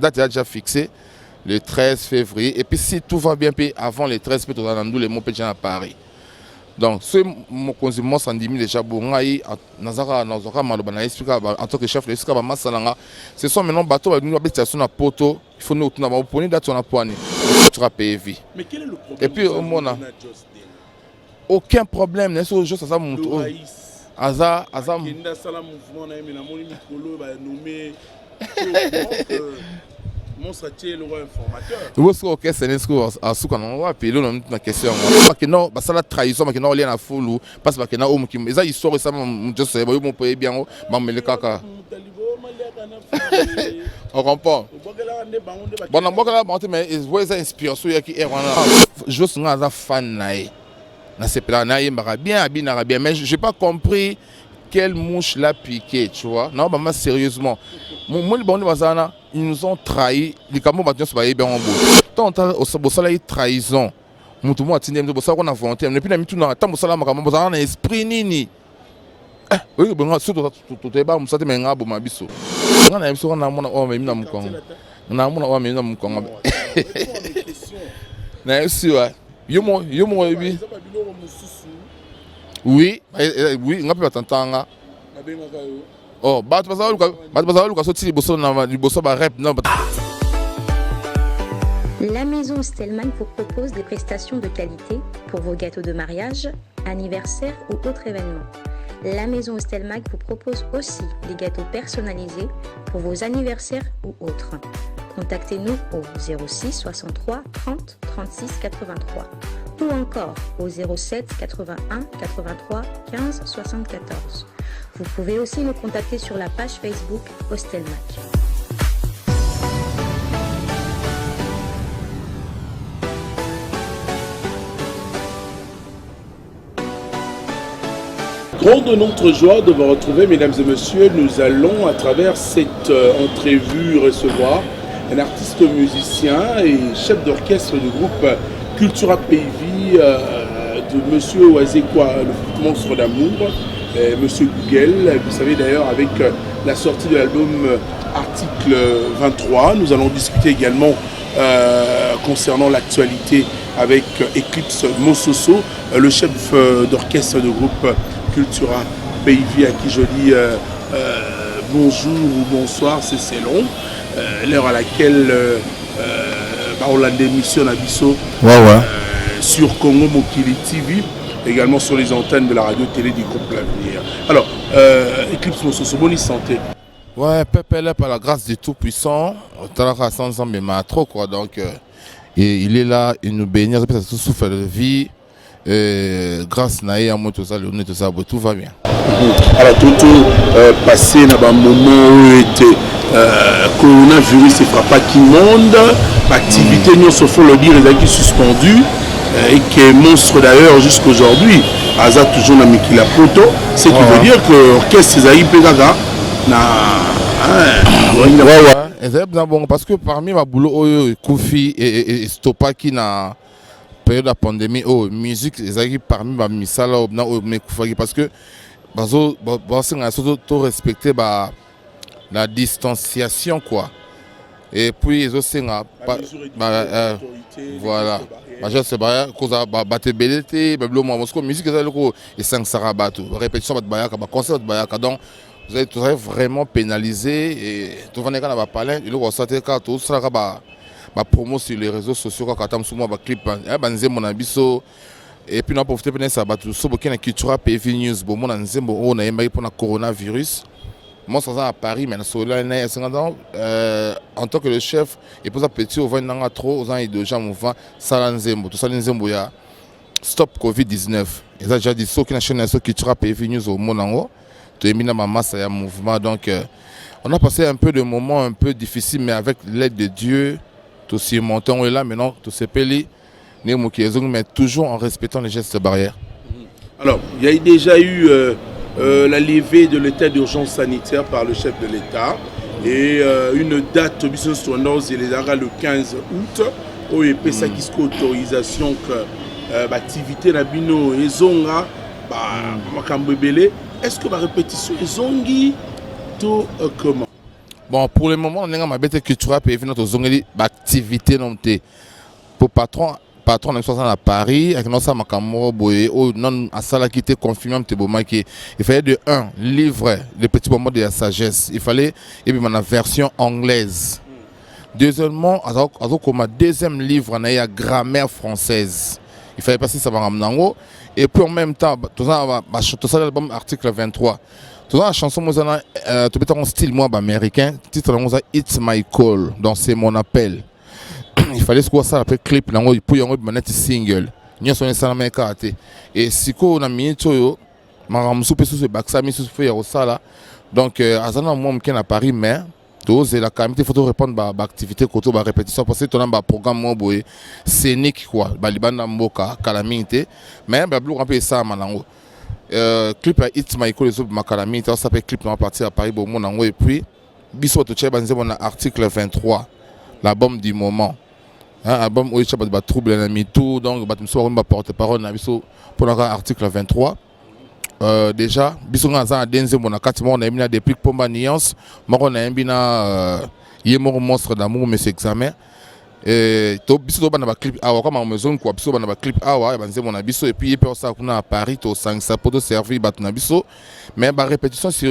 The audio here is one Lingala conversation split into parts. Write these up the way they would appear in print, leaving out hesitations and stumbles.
date est déjà fixée, le 13 février. Et puis si tout va bien, puis avant le 13, peut-être dans les mots déjà à Paris. Donc, ce mon sandimi déjà bongai nazara malobana expliquer en tant que chef de escaba masalanga. Ce sont maintenant bateaux nous habitation à poto, il faut nous tuna ba poni date on a poani. Tu vas payer vie. Mais quel est le problème? Et puis au monde aucun problème, n'est-ce pas juste ça mon tour. Aza Kinda sala mouvement na yemi na moni mikolo ba nommé mon satier le informateur. Vous savez que c'est à ce qu'on va appeler une question. Parce que non, ça la trahison, parce que non, il y a un foulou, parce que non, homme qui, ça histoire ça, je sais, vous me payez bien, mais le caca. On comprend. Bon, on va là, mais ils voient ça inspiration qui est vraiment. Je suis un fan naï. Na c'est pas naï, bien, mais j'ai pas compris quelle mouche l'a piqué, tu vois. Non, bah sérieusement. Moi, le bon ils nous ont trahi. Les camerounais battus se baillent bien en bout. Tant au salaire trahison. Mon tout le monde a tenu de ça qu'on a inventé. Mais puis la mitou n'a tant au salaire macaron. Vous avez un esprit nini. Oui, bon, surtout tout est bas. Vous savez mais ngabo mabiso. On a émission on a mon oh mais mina mukong. On a mon oh mais mina mukong. Na sûr. Yo mo oui. Oui, oui, on peut t'entendre. Oh, la maison Stelmach vous propose des prestations de qualité pour vos gâteaux de mariage, anniversaire ou autres événements. La maison Stelmach vous propose aussi des gâteaux personnalisés pour vos anniversaires ou autres. Contactez-nous au 06 63 30 36 83 ou encore au 07 81 83 15 74. Vous pouvez aussi nous contacter sur la page Facebook Stelmach. Grande notre joie de vous retrouver, mesdames et messieurs. Nous allons, à travers cette entrevue, recevoir un artiste musicien et chef d'orchestre du groupe Cultura PV de Monsieur Oazekwa, le monstre d'amour. Monsieur Google, vous savez d'ailleurs avec la sortie de l'album Article 23, nous allons discuter également concernant l'actualité avec Eclipse Mososo, le chef d'orchestre du groupe Cultura PV, à qui je dis bonjour ou bonsoir, c'est long, l'heure à laquelle on a démission à Bisso sur Congo Mokili TV, également sur les antennes de la radio-télé du groupe L'Avenir. Alors, Eclipse Mososo, bonne santé. Ouais, Pépé, par la grâce du Tout-Puissant, trop quoi. Donc, il est là, il nous bénit, ça souffle de vie. Grâce à moi, tout ça, tout va bien. Alors, tout passé dans un moment où était coronavirus et frappe qui monde, l'activité, nous se faut le dire, est suspendue. Et qui est monstre d'ailleurs jusqu'aujourd'hui. Aza toujours dans Mikila Poto. Ce qui veut dire que l'orchestre Zaï Pegaga bon, parce que parmi ma boulot, Koufi et Stopa qui na période de la pandémie, musique, Zaï parmi ma misala, parce que tout respecter la distanciation quoi. Et puis ils aussi voilà. Je sais pas cause battre belleté musique et 5 sarabato répétition de concert de donc vous êtes vraiment pénalisé et tout va va parler il ressortir quand tout sera promo sur les réseaux sociaux quand attend sur moi clip banze mon abisso et puis on profiter de ça battu so bokena Cultura PV news bon mon nzembo on a yemba pour le coronavirus. Moi, je suis à Paris, mais en tant que le chef, il pose un petit au 20 trop aux ans et de gens mouvement Salanzembo. Tout ça, stop Covid-19. Ils ont déjà dit ça qui n'a chaîne Cultura PV News au monde. Tu es mis dans ma masse, il y a un mouvement. Donc, on a passé un peu de moments un peu difficiles, mais avec l'aide de Dieu, tout s'y monté, on est là maintenant, tout s'est payé, mais toujours en respectant les gestes barrières. Alors, il y a déjà eu. La levée de l'état d'urgence sanitaire par le chef de l'État et une date business le 15 août où il y a autorisation que l'activité na bino ezonga makambebele. Est-ce que la répétition ezongi tout comment? Bon, pour le moment, on a ma bête culturelle et notre zone d'activité non pour patron à Paris avec notre makamoro boy ou non à sala qui était confirmé il fallait de un livre les petits moments de la sagesse, il fallait et puis ma version anglaise. Deuxièmement, comme deuxième livre on a la grammaire française. Il fallait passer ça par Namnango et puis en même temps tout ça l'album article 23. Tout ça la chanson moi tout peut en style moi américain, titre moi It's My Call, donc c'est mon appel. Il fallait que ça après clip nango pour y avoir un single. Nous sommes ça na kate et si ko na minito yo maramsu pe sur baksa mi sur faire ça là. Donc azana moi m'ken à Paris mais tout c'est la qualité photo répondre ba activité koto ba répétition parce que ton ba programme mo boy scénique quoi ba libanda mboka calamité mais ba blou ramper ça manango clip à It's My Call les autres ma calamité ça s'appelle clip on partir à Paris bon monango et puis biso to tcheba nze mon article 23 l'album du moment. Album où il y a des troubles dans tout donc je porte-parole pour l'article 23. Déjà, on a des depuis Pomba Nuance, on a un monstre d'amour, mais c'est examen. Et biso ba clip awa comme maison quoi biso ba clip awa banze mon biso et puis pour ça kuna à Paris to sang ça pour servir batuna biso mais ba répétition sur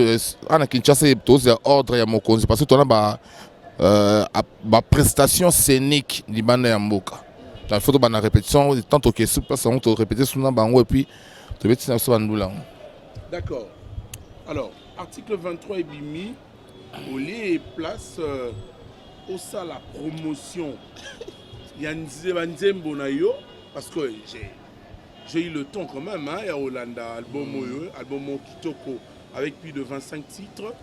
ana Kinshasa to ordre ya mokonzi parce que to na ba prestation scénique di banda ya mboka la photo ba na répétition tant que sur place on to répéter sur na bango et puis to beti na so bandula. D'accord. Alors article 23 est bimi au lieu et place au ça la promotion Yanzembo na yo parce que j'ai eu le temps quand même hein à Hollanda album Kitoko avec plus de 25 titres.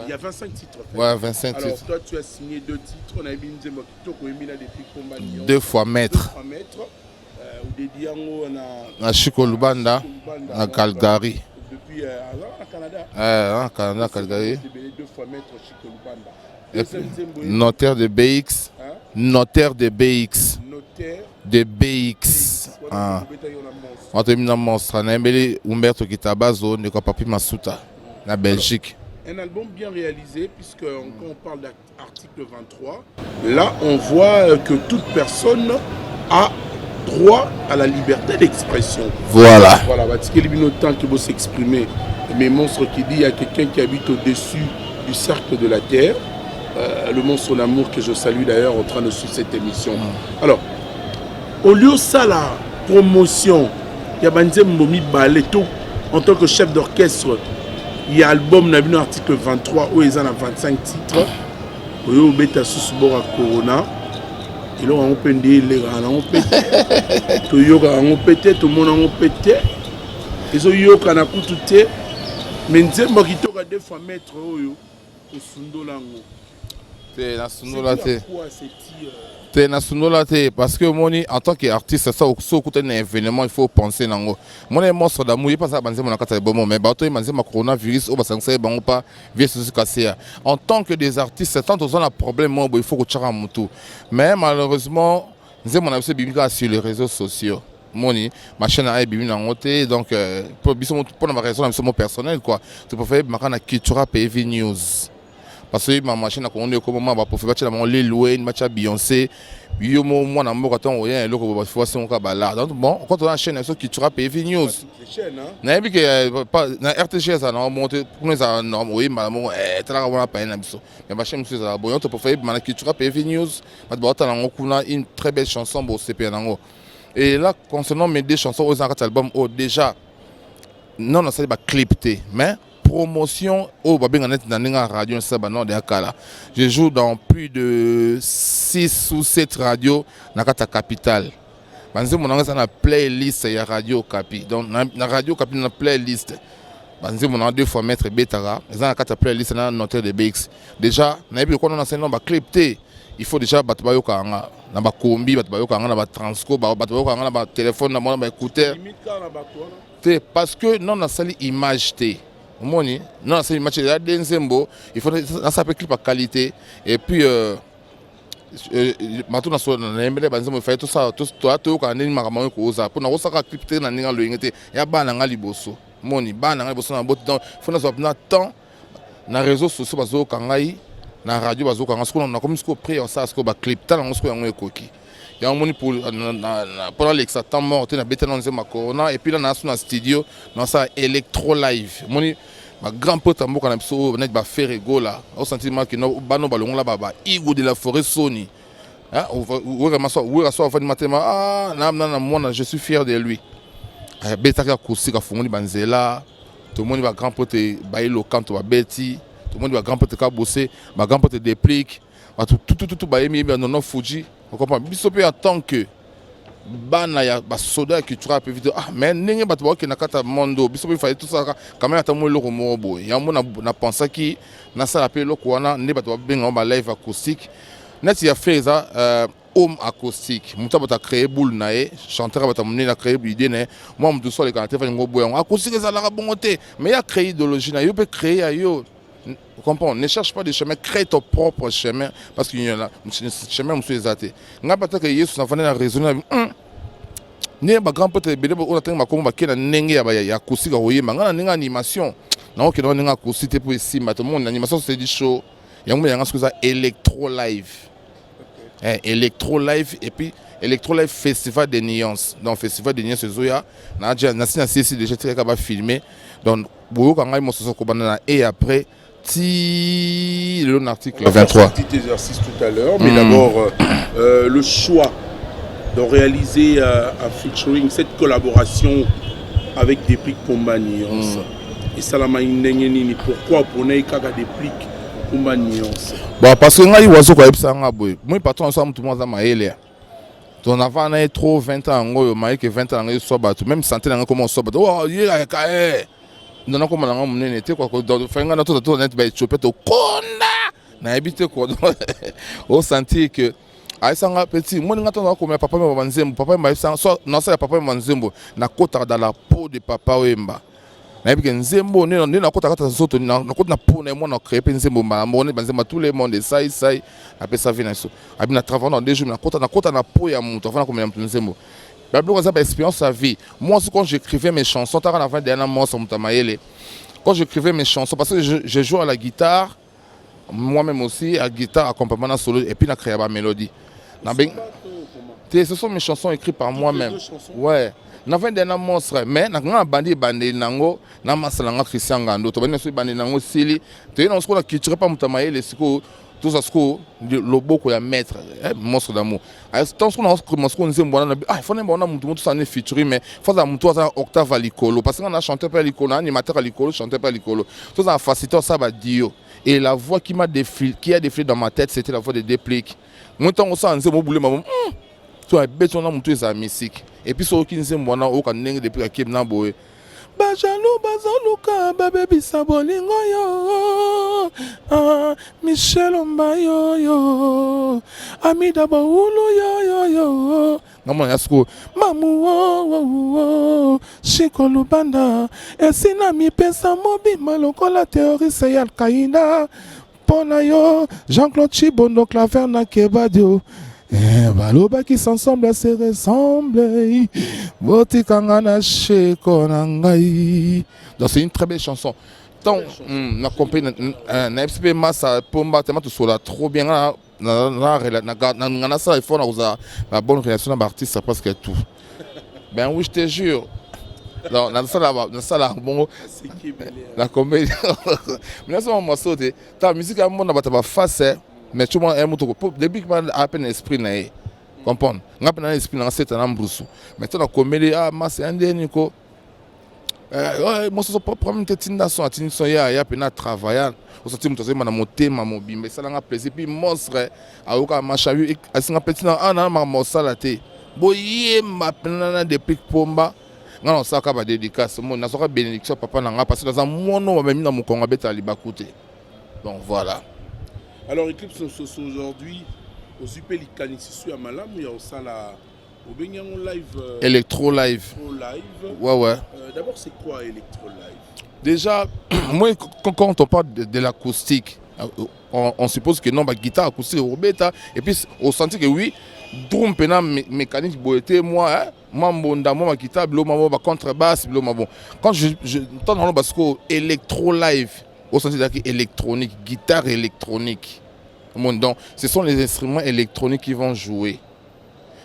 Il y a 25 titres. Ouais, 25 titres. Alors toi tu as signé 2 titres, on a mis Nzembo Kitoko et Mina depuis Combat. 2 fois maître. Ou des diango na Chico Lubanda à Calgary. Depuis à Canada. À Canada Calgary. 2 fois maître Chico Lubanda. Notaire de BX. Hein? Notaire de BX. Notaire de BX. On a mis un monstre. On a mis Humberto Kitabazo, de Papi Masuta, la Belgique. Un album bien réalisé, puisque quand on parle d'article 23, là on voit que toute personne a droit à la liberté d'expression. Voilà. Voilà, parce qu'il y a temps qui va s'exprimer. Mais monstre qui dit il y a quelqu'un qui habite au-dessus du cercle de la terre. Le monstre d'amour que je salue d'ailleurs en train de suivre cette émission. Alors, au lieu de ça, la promotion, il y a Banzem Momi Baleto en tant que chef d'orchestre. Il y a l'album Nabino article 23 où ils en ont 25 titres. Au lieu de Beta Susubora Corona, ils ont pété les gars, ont pété. Tout le monde a pété. Ils ont eu un coup de thé. Mais Nzembo qui toque à 2 fois mettre au Sundolango. C'est la Sundola c'est na Sundola parce que moi en tant qu'artiste ça au côté d'un événement il faut penser nango moi les monstres d'amour il pas ça banze mon akata bon mais bateau il manze ma coronavirus au basanse bango pas virus casser en tant que des artistes tant on a problème moi il faut que tu chara mutu mais malheureusement nze mon abse bibika sur les réseaux sociaux moni ma chaîne a bibi na ngote donc pour ma raison personnelle quoi tu peux faire ma culture PV News. Parce que ma machine a connu comme moi pour faire la Lil Wayne, match à Beyoncé, yo moi na mboka ton rien le ko fois son ka bala. Donc bon, quand on a chaîne ça qui tu PV News. Na bi que pas na RTG ça na monter pour nous ça non oui malamo tala ka pas na biso. Mais ma chaîne ça bon on peut faire ma qui tu PV News, ma ba ta na kuna une très belle chanson pour CP nango. Et là concernant mes 2 chansons aux albums déjà non ça va clipter mais promotion au Babinganet dans la radio Sabano de Akala. Je joue dans plus de 6 ou 7 radios dans la capitale. Banze mon dans la playlist ya radio Capi. Donc la radio Capi dans la playlist. Banze mon 2 fois mettre Betara, dans la playlist dans notaire de BX. Déjà, na bi ko on enseigne ba clipter. Il faut déjà battre ba yokanga na ba kombi battre ba yokanga na ba transco battre ba yokanga na ba téléphone na ba écouteur. Parce que non na sali image té. Moni, non, c'est une match de Denzembo. Il faut ça peut clip à qualité. Et puis, maintenant, on a fait tout ça. Tout quand on est marqué pour ça. Pour nous, ça a clipé dans le lointain. Il y a ban dans liboso. Moni, ban dans liboso na bot. Donc, faut nous avoir temps. Na réseaux sociaux parce que quand na radio bazoka nga siko na comme siko pré ça siko ba clip tala nga siko yango ekoki ya moni pour pendant l'exatant mort na beta na nzema corona et puis là na na studio na ça électro live moni ma grand pote mboka na biso net ba faire gola au sentiment que no bano balongo la baba Igo de la forêt Sony hein ou raso avant matin ah na moi je suis fier de lui beta ka kusika fungoni banzela tout le monde va grand pote ba ilo kanto ba beti tout le monde va grand pote ka bosser ma grand pote déplique tout ba yemi non Fuji on comprend biso pe en tant que bana ya ba soda qui tu peux vite ah mais ninge bato ba na kata mondo biso pe fallait tout ça quand même ata mo loko mo boy ya mo na penser ki na sala pe loko wana ne bato ba benga ba live acoustique net ya fait ça home acoustique muta bata créer boule nae chanteur bata moni na créer idée ne moi mtu so le canter fa ngo boy acoustique ça la bonté mais ya créer idéologie na yo peut créer ayo. Comprends, ne cherche pas de chemin, crée ton propre chemin parce qu'il y en a chemin monsieur exaté. Nga pas que Yesu na fana raisonner ne ba grand peut bele ba ona tenga makomba kena nenge ya kusika oyema nga na ninga animation na oke na ninga kusite pour ici ma tout le monde animation c'est du show yango yanga ce que ça électro live électro live et puis électro live festival des nuances donc festival des nuances zoya na déjà na sisi déjà très ka ba filmer donc boyo kanga mo so ko banana et après l'article 23. Petit exercice tout à l'heure, mais d'abord le choix de réaliser un featuring, cette collaboration avec Déplique Pomba Nuance. Et ça la maïnengeni, pourquoi pour Neikaka Déplique Pomba Nuance? Bon, parce que ngai wazo ko epsa nga boy. Moi patron ensemble tout le monde za maele. Ton avant na trop 20 ans ngo maï que 20 ans ngo so batu même santé nga comment so batu. Oh, yé ka non comme na munene te quoi dans fenga na tout net ba chopé to konda na habité quoi au sentir que aisanga petit moi nga tona ko papa me banzembo papa me ça non ça papa me banzembo na kota dans la peau de papa wemba na bien nzembo ne na kota kata soto na kota na peau na moi na créer nzembo ma mon banzembo tout le monde ça après ça vient ça abi na travailler dans 2 jours na kota na peau ya mutu afana ko me nzembo. Expérience sa vie. Moi, quand j'écrivais mes chansons, quand j'écrivais mes chansons, parce que je joue à la guitare, moi-même aussi, à la guitare, accompagnement solo, et puis la créer ma mélodie. Ce sont mes chansons écrites par moi-même. Ouais. N'avait des monstres, mais n'a bandi nango, n'a masalanga Christian Gando, tu vas nous bandi nango sili, tu es dans ce qu'on a culturé pas mutamaye les siko. Tout ça, le lobo, il y a maître, monstre d'amour. Tant qu'on a il faut que tout ça n'est featuring, mais il faut que ça octave à l'icolo. Parce qu'on a chanté par l'icolo, animateur à l'icolo, chanté par l'icolo. Tout ça, facilitateur, ça va dire. Et la voix qui a défilé dans ma tête, c'était la voix de Déplique. Moi, tant qu'on s'en est boulé, tu as bête, on a monté sa musique. Et puis, ce qui nous est bon, on a depuis qu'il y a un Bajalou bazoluka babebi sabolingo yo Michel Ombayo yo Amida Baulu yo Ngamona yasko mamu wo Shiko Lubanda Esina mi pesa mobi malokola théorie ya Al-Qaïda Pona yo Jean-Claude Chibondo Claverna Kebadio Baloba qui s'ensemble se ressemble. Boti kangana sheko nangai. Donc c'est une très belle chanson. Donc na compagnie na FCP Massa Pomba tellement tout cela trop bien na ça il faut la bonne relation avec l'artiste ça presque tout. Ben oui je te jure. Non, dans ça là bon la comédie. Mais ça moi sauter. Ta musique à mon na ba face mais tout le monde aime tout. Depuis que j'ai à peine esprit, comprendre. J'ai à peine esprit dans cette année. Mais tu as comédie, c'est un dernier coup. Moi, c'est pas problème de t'indason, t'indason, il y a peine à travailler. Au sortir, je suis monté, ma mobile, mais ça n'a pas plaisir. Puis monstre, à aucun machin, à ce petit an, ma morsalate. Boye, ma peine depuis Pomba. Non, ça va dédicace. Moi, n'a pas bénédiction, papa n'a parce que dans un mono, même dans mon congabet à l'ibakouté. Donc voilà. Alors, Eclipse aujourd'hui, aux Upelikani, si à Malam, il y a aussi au Benyan live. Electro live. Ouais. D'abord, c'est quoi Electro live? Déjà, moi, quand on parle de l'acoustique, on suppose que non, bah, guitare acoustique, et puis on sentit que oui, drum pena mécanique, moi, ma guitare, ma contrebasse, bon. Quand je entends dans le basco électro live, au sens électronique, guitare électronique. Donc, ce sont les instruments électroniques qui vont jouer.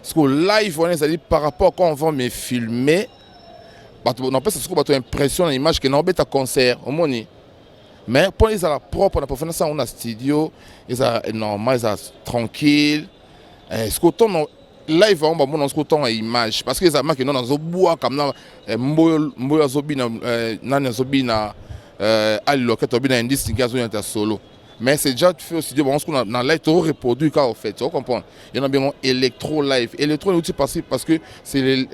Parce que live, on est par rapport à quand on va me filmer, on a l'impression l'image que nous avons un concert. Mais pour les propre, on a fait ça en studio, ils sont normal, ils sont tranquilles. Ce que ton live, on va montrer ton image parce que ça marque que nous avons bois comme ça, mboya zobina, nani zobina, alloqué zobina indice qui a zobina solo. Mais c'est déjà fait au studio, on a dans live tout reproduit quand on fait, tu comprends? Il y en a bien électro live, électro est parce que c'est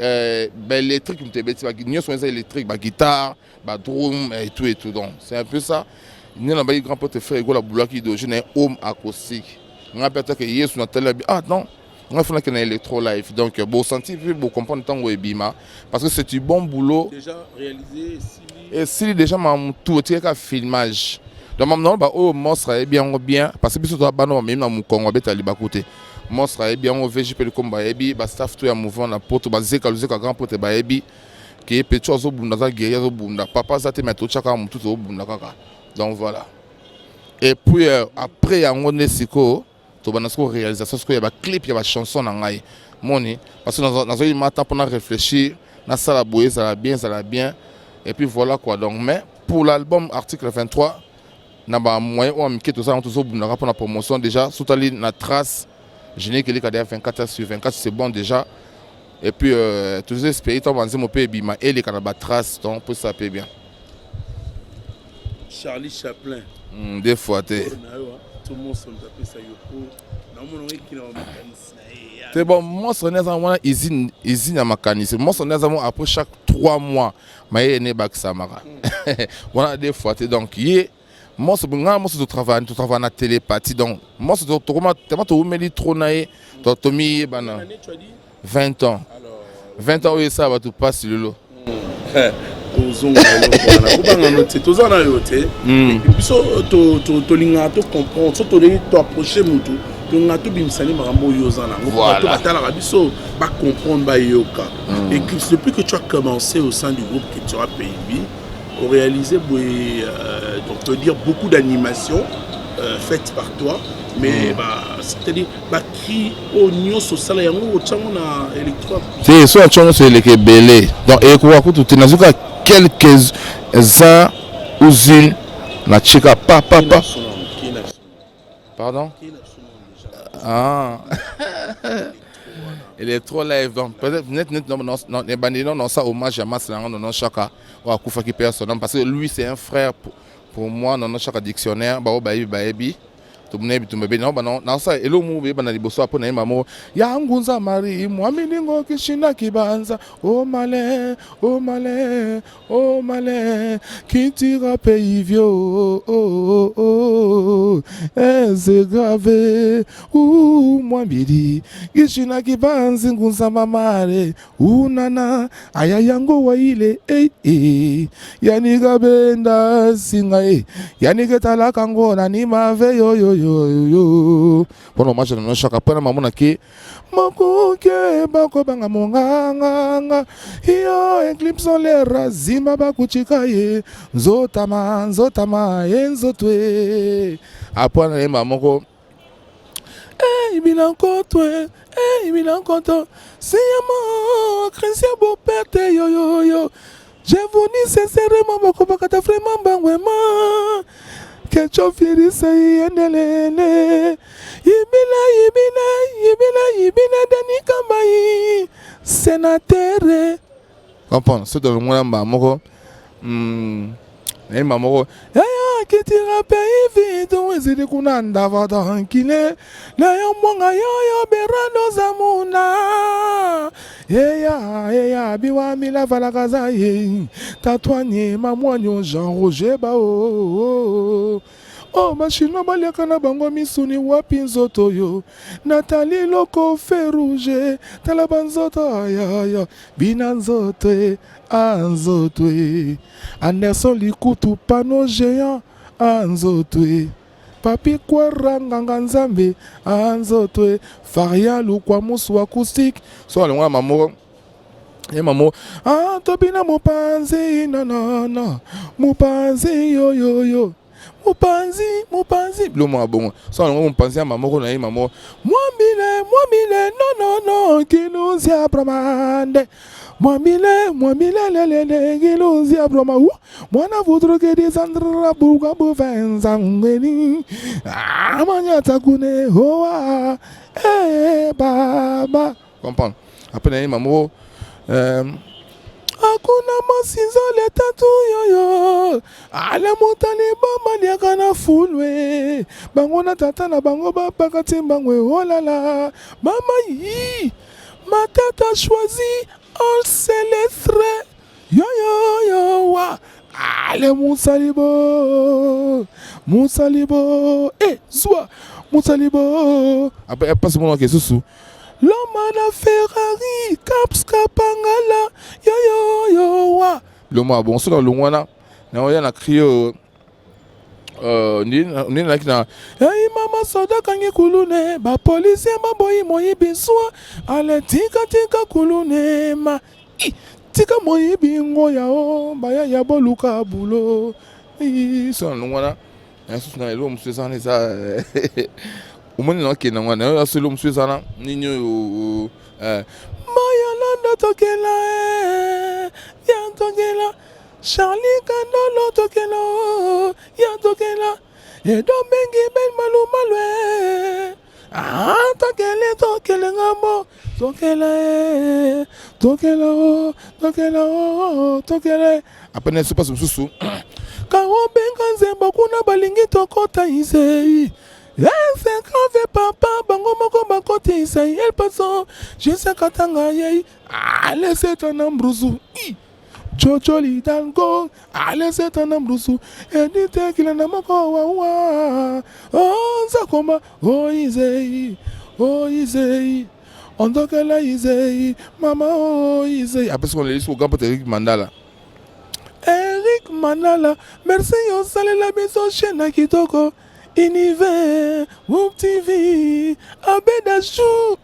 l'électrique qui me fait, nous sommes électriques, guitare, drum et tout donc c'est un peu ça. Nous avons un grand pote frère la boulot qui doit jouer un home acoustique. On a peut-être que hier sur notre télé, non, on a fait un électro live, donc bon sentir, bon comprendre tant que bima parce que c'est du bon boulot. Déjà réalisé, et si déjà m'a tout tiré qu'à filmage. Donc maintenant oh monstre est bien parce que si tu as pas non même dans mon Congo bête à côté monstre est bien on VGP le combat et bi staff tout ya mouvement na poto bazeka luzeka grand pote ba ebi qui peut chose au bunda za guerrier au bunda papa ça te met tout chaka tout au bunda kaka. Donc voilà. Et puis après on est siko to banasko réalisation parce qu'il y a ba clip il y a ba chanson na ngai moni parce que dans un matin pour réfléchir na ça la boyer ça la bien et puis voilà quoi. Donc mais pour l'album article 23 na ba moyen ou amiki tout ça on tout bunda pour la promotion déjà sous la trace génique les cadets 24 sur 24 c'est bon déjà. Et puis tous les pays tant banzé mon pays bima et les canaba trace donc pour ça paye bien. Charlie Chaplin. Des fois tout le monde s'en tape ça yoko. Na mon qui na mécanicien. C'est bon, moi son ezamona usine ya mécanicien. Moi son ezamona après chaque 3 mois mais né bak samara. Voilà des fois donc y moi c'est bon moi c'est travail na télépathie donc moi c'est to meli trop naé to tomi bana 20 ans. 20 ans oui ça va tout passe le lot. Tozonga voilà noté tozana yote et puis to linga to comprendre so to approcher mutu to nga to bimsani marambo yozana to batala biso ba comprendre ba yoka et depuis que tu as commencé au sein du groupe que tu as PIB on réalisait donc peut dire beaucoup d'animations faites par toi mais c'est-à-dire qui au nyo social yango tchango na électro c'est soit tchango c'est les belé donc et quoi tout nazuka quelques uns usines na chika papa pardon ah électro live donc peut-être net non les bandits non ça hommage à Maslango non chaka ou akufa qui personne parce que lui c'est un frère pour moi non chaka dictionnaire ba baebi non ça elo mu bana liboso apona ye mamo ya ngunza mari mwaminingo kishina kibanza o malin kitira peivio c'est grave ou mwambiri kishina kibanza ngunza mamare unana ayayango waile yani gabenda singa yani ketala kangona ni mave yo pour le match de nos chaque après maman qui makoke bako banga monganga yo eclipse solaire razima bakuchika ye nzotama enzotwe après na maman ko bilankoto c'est mo Christian Bopete yo je vous dis sincèrement bako bakata vraiment bangwema que tu fais ça yenelele yibila dani kamai sénateur comprends ce dans le monde moko et mamoko ya qui tira pays vite on essaie kuna ndava tranquille la yo monga yo berano zamuna ya biwa mila valakaza ye tatwanye mamwanyo Jean Roger bao oh machino baliaka na bango misuni wapi nzoto yo Nathalie Loko Ferrouge tala banzoto ya bina nzoto anzoto Anderson Likutu pano géant anzoto Papi Kwaranga Nzambe anzoto Faria Lukwa musu acoustique so le mamo et maman tobina mopanzi no mopanzi yo Mupanzi. Biloma bon. Ça on mupanzi à maman na maman. Moi mille, non, kiluzia bramande. Moi mille, le, kiluzia brama. Moi na voudre que des andra buga buvenza ngeni. Ah, manya takune hoa. Baba. Comprends? Après maman Hakuna masizo le tatu yoyo. Ale mutani bama liaka na fulwe. Bango na tata na bango baba kati bangwe oh la la. Mama yi. Ma tête a choisi all célestre. Yo wa. Ale Musalibo. Soit Musalibo. Après passe mon nom sous. L'homme na Ferrari, Caps Kapangala, yo wa. Le mot bon, sur le wana, na crié ni na kina. Hey mama soda kangi kulune, ba policier ma boy moyi biswa, ale tika kulune ma. Tika moyi bingo ya o, ba ya boluka bulo. Sur le wana, sous na l'homme se sent ça. Umoni na kena ngwana ya selo mswezana ninyo Mayalanda tokela ya tokela Charlie Kandolo tokela ya tokela Edo bengi ben malumalwe tokele ngamo tokela apene se passe msusu Kawo benga nzemba kuna balingi tokota isei c'est grave papa bango moko bakote Isaïel paso je sais katanga yei allez c'est un ambruzu Jojo Lidalgo allez c'est un ambruzu edite kila na moko wa zakoma Isei ondokela Isei mama Isei après ce qu'on les au camp Eric Mandala merci yo salela biso chena kitoko Univers, Whoop TV, Abedachou,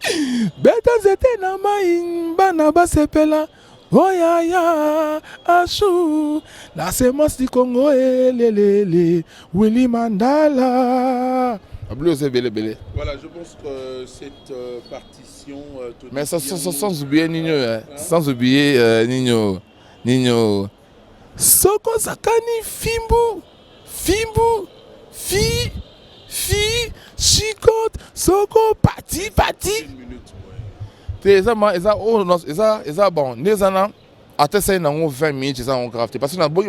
Beta Zete na main, Banaba Sepela, Oyaya, Achou, la sémence du Congo, Lelele, Willy Mandala. Voilà, je pense que cette partition. Mais sans oublier Nino, sans oublier Nino. Soko Sakani Fimbu. Fi, chicote, soko, pati. Eza bon, nezana, atese na 20 minutes, eza on grave. Parce que na boyi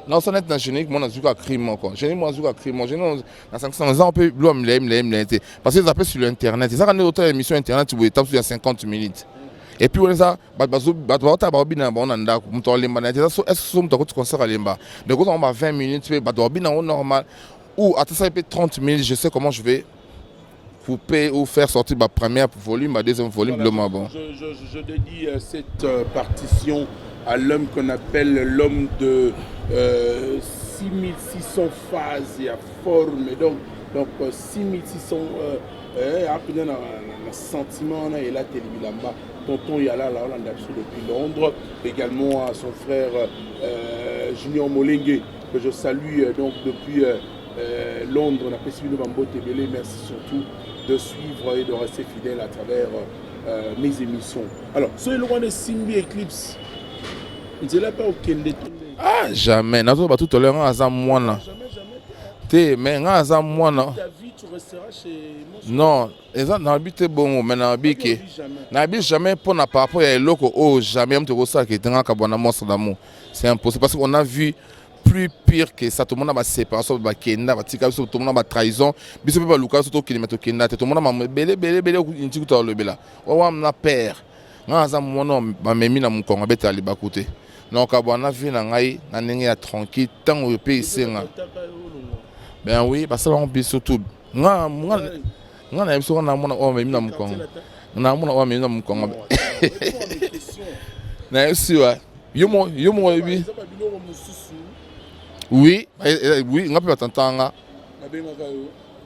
na sonnet na génique, moi na zuka crime quoi. Génique moi zuka crime, génique na 500 ans on peut bloquer m'lem. Parce que ils appellent sur l'internet. Ils ont autant émission internet où étape sur 50 minutes. Et puis on les a batwata babina bonanda mtolemba na eza so est-ce que tu concert à lemba. Donc on va 20 minutes, batwabina normal. Ou à ça peut 30 000, je sais comment je vais couper ou faire sortir ma première volume, ma deuxième volume. Voilà, je dédie cette partition à l'homme qu'on appelle l'homme de 6600 phases et à forme. Donc 6600 sentiment et là Télébilamba. Tonton Yala, là, on a depuis Londres. Également à son frère Junior Molengue, que je salue donc depuis Londres. On a précisé le Bambo Tébélé. Merci surtout de suivre et de rester fidèle à travers mes émissions. Alors, soyez le roi de Simbi Eclipse. Vous n'êtes pas au Kende. Ah, jamais. N'a pas tout à l'heure, à moi là. Jamais. Mais à moi là. Tu resteras chez non, na habite bon mais na habite na habite jamais pour na par rapport à loko oh jamais on te voit ça qui est un cabana monstre d'amour. C'est impossible parce qu'on a vu plus pire que ça. Tout le monde a séparation, ba kenda, ba tika, tout le monde a trahison. Biso pe ba luka surtout kilomètre kenda, tout le monde a belé inti ko le bela. O wa na père. Nga za mono ba memi na mukonga beta ali ba côté. Donc abona vi na ngai na ndenge ya tranquille tant au pays senga. Ben oui, parce que on bi surtout nga na biso na mona o memi na mukonga. Na mona o memi na mukonga. Na esi wa. Yo mo bi. Oui, on peut t'entendre.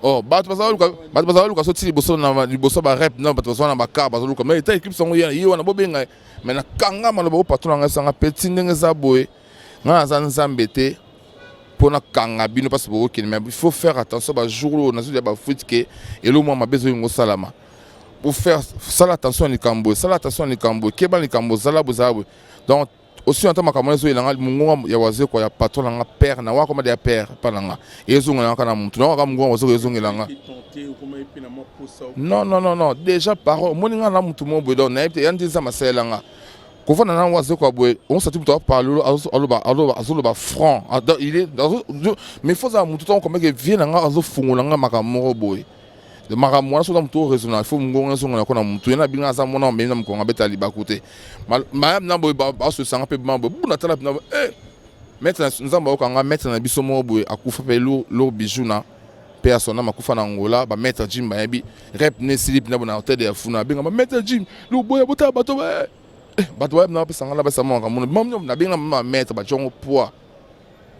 Oh, bato bazaluka so tili boso na liboso ba rep na bato bazana ba car bazaluka mais ta équipe songo yi wana bobenga mais na kanga malobo patron nga sanga petit ndenge za boye nga za nzambete pour na kanga bino parce que mais il faut faire attention ba jour où on a dit ba foot que et le moi besoin ngo salama pour faire ça attention ni kambo ça attention ni kambo keba ni kambo zala bozabu donc aussi en tant que camerounais il a mungu ya wazee quoi ya patron na père na wa comme des pères pas na ezo ngana kana muntu na mungu wazo ezo ngilanga non déjà par moninga na muntu mo bodo na epte yandi za maselanga kofana na wazee quoi boy on s'est tout parler azo franc il est mais faut ça muntu to comme que vient nga azo fungulanga makamoro boy de makamwana so muntu raisonnable faut mungu ngazo ngana kona muntu yana binga za mona mbena mkonga betali bakote ma na boy ba se sanga pe mambo buna tala na maintenant nzamba okanga mettre na biso mo boy akufa pe lo bijuna personne makufa na ngola ba mettre jim ba yebi rep ne slip na bona hotel de funa binga ba mettre jim lo boy bota bato bato web na pesanga la basa mo ngam mo na binga ma mettre ba jongo poids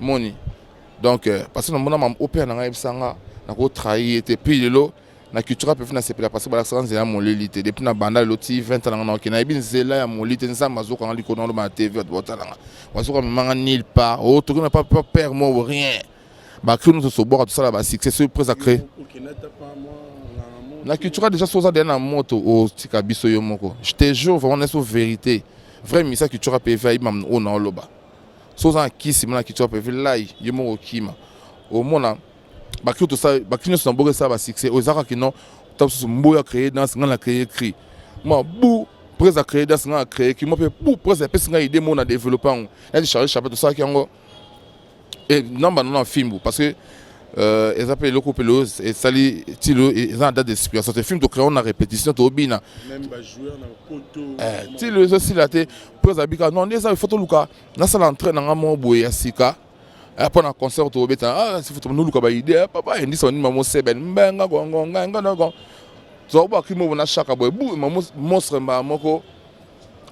moni donc parce que na mona opéra na ngai bisanga na ko trahir et puis lo na culture peut finir c'est parce que l'accent c'est mon lélité depuis na banda loti 20 ans na okina ibin zela ya mon lélité nzamba zo kan likono na ma TV botalanga wazo ko manga nil pas oh tu n'as pas peur moi rien ba que nous se boire tout ça là ba succès c'est prêt à créer la culture déjà soza de na moto au tika biso yo moko je te jure vraiment c'est vérité vraiment ça culture peut faire imam on na loba soza kisi na culture peut faire là yo moko kima au mona bakio tout ça bakino sont boga ça va succès aux arcs qui non top sur mboya créer dans ce qu'on a créé écrit moi bou prêt à créer dans ce qu'on a créé qui moi peut bou prêt à penser idée mon a développé elle charger chapeau tout ça qui en et non bah non film parce que ils appellent le couple et sali tilo et ils ont date d'inspiration c'est film de créer on a répétition to bina même ba joueur na photo tilo aussi là te prêt à bika non les ça photo luka na ça l'entraîne na mo boya sika après un concert au Bétain, si vous nous avez idée, papa, il dit son maman seben, benga gonga gonga. Zoba qui m'a chaque boy, bou, maman monstre mamoko